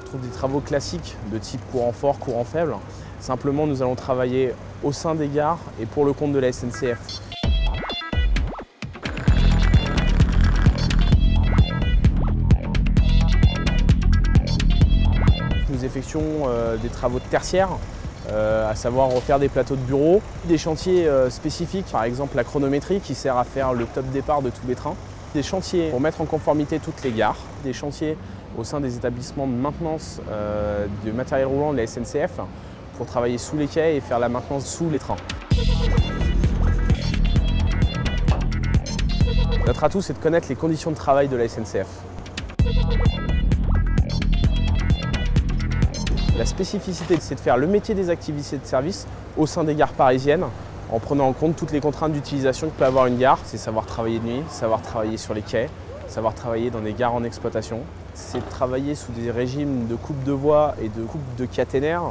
retrouve des travaux classiques de type courant fort, courant faible. Simplement, nous allons travailler au sein des gares et pour le compte de la SNCF. Nous effectuons des travaux tertiaires, à savoir refaire des plateaux de bureaux, des chantiers spécifiques, par exemple la chronométrie qui sert à faire le top départ de tous les trains, des chantiers pour mettre en conformité toutes les gares, des chantiers au sein des établissements de maintenance du matériel roulant de la SNCF pour travailler sous les quais et faire la maintenance sous les trains. Notre atout, c'est de connaître les conditions de travail de la SNCF. La spécificité, c'est de faire le métier des activités de service au sein des gares parisiennes en prenant en compte toutes les contraintes d'utilisation que peut avoir une gare. C'est savoir travailler de nuit, savoir travailler sur les quais, savoir travailler dans des gares en exploitation. C'est de travailler sous des régimes de coupe de voie et de coupe de caténaire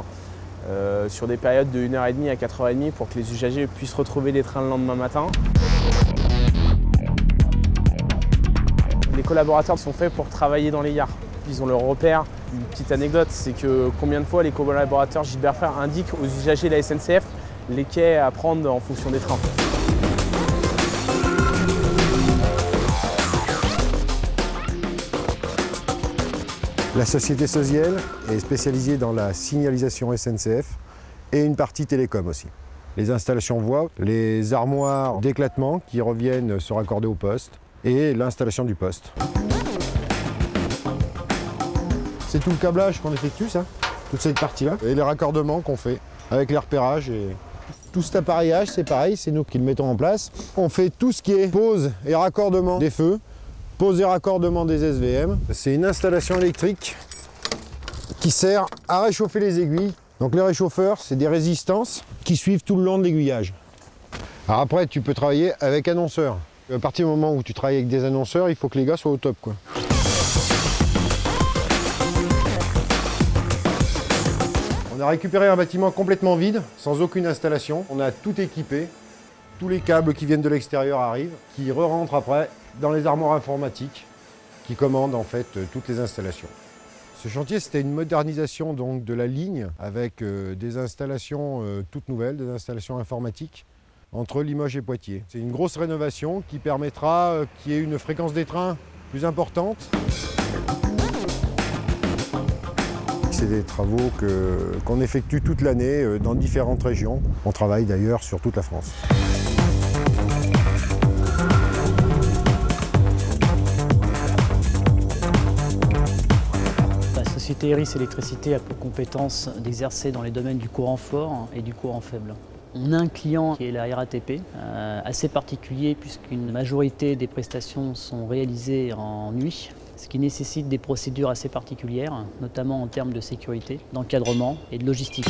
sur des périodes de 1h30 à 4h30 pour que les usagers puissent retrouver les trains le lendemain matin. Les collaborateurs sont faits pour travailler dans les gares. Ils ont leur repère. Une petite anecdote, c'est que combien de fois les collaborateurs Gilbert Frères indiquent aux usagers de la SNCF les quais à prendre en fonction des trains. La société Soziel est spécialisée dans la signalisation SNCF et une partie télécom aussi. Les installations voies, les armoires d'éclatement qui reviennent se raccorder au poste et l'installation du poste. C'est tout le câblage qu'on effectue, ça, toute cette partie-là, et les raccordements qu'on fait avec les repérages. Et tout cet appareillage, c'est pareil, c'est nous qui le mettons en place. On fait tout ce qui est pose et raccordement des feux, pose et raccordement des SVM. C'est une installation électrique qui sert à réchauffer les aiguilles. Donc les réchauffeurs, c'est des résistances qui suivent tout le long de l'aiguillage. Alors après, tu peux travailler avec annonceurs. À partir du moment où tu travailles avec des annonceurs, il faut que les gars soient au top, quoi. On a récupéré un bâtiment complètement vide, sans aucune installation. On a tout équipé. Tous les câbles qui viennent de l'extérieur arrivent, qui re-rentrent après dans les armoires informatiques, qui commandent en fait toutes les installations. Ce chantier, c'était une modernisation donc de la ligne avec des installations toutes nouvelles, des installations informatiques entre Limoges et Poitiers. C'est une grosse rénovation qui permettra qu'il y ait une fréquence des trains plus importante. C'est des travaux qu'on effectue toute l'année dans différentes régions. On travaille d'ailleurs sur toute la France. La société Eris Électricité a pour compétence d'exercer dans les domaines du courant fort et du courant faible. On a un client qui est la RATP, assez particulier puisqu'une majorité des prestations sont réalisées en nuit, ce qui nécessite des procédures assez particulières, notamment en termes de sécurité, d'encadrement et de logistique.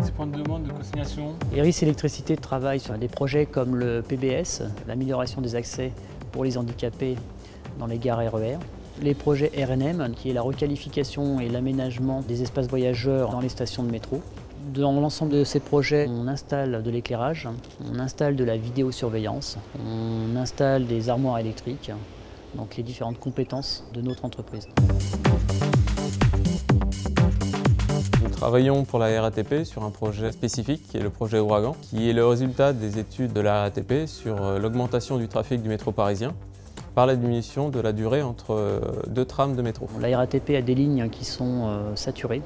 Ces points de demande de consignation. Eris Électricité travaille sur des projets comme le PBS, l'amélioration des accès pour les handicapés dans les gares RER, les projets RNM, qui est la requalification et l'aménagement des espaces voyageurs dans les stations de métro. Dans l'ensemble de ces projets, on installe de l'éclairage, on installe de la vidéosurveillance, on installe des armoires électriques, donc les différentes compétences de notre entreprise. Nous travaillons pour la RATP sur un projet spécifique qui est le projet Ouragan, qui est le résultat des études de la RATP sur l'augmentation du trafic du métro parisien par la diminution de la durée entre deux trams de métro. La RATP a des lignes qui sont saturées.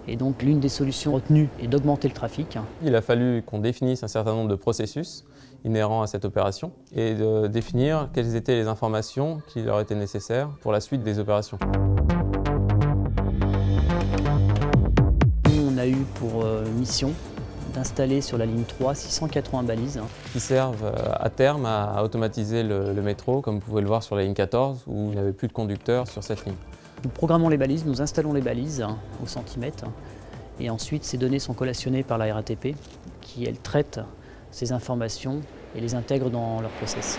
Et donc l'une des solutions retenues est d'augmenter le trafic. Il a fallu qu'on définisse un certain nombre de processus inhérents à cette opération et de définir quelles étaient les informations qui leur étaient nécessaires pour la suite des opérations. On a eu pour mission d'installer sur la ligne 3 680 balises. Qui servent à terme à automatiser le métro, comme vous pouvez le voir sur la ligne 14, où il n'y avait plus de conducteurs sur cette ligne. Nous programmons les balises, nous installons les balises au centimètre et ensuite ces données sont collationnées par la RATP qui, elle, traite ces informations et les intègre dans leur process.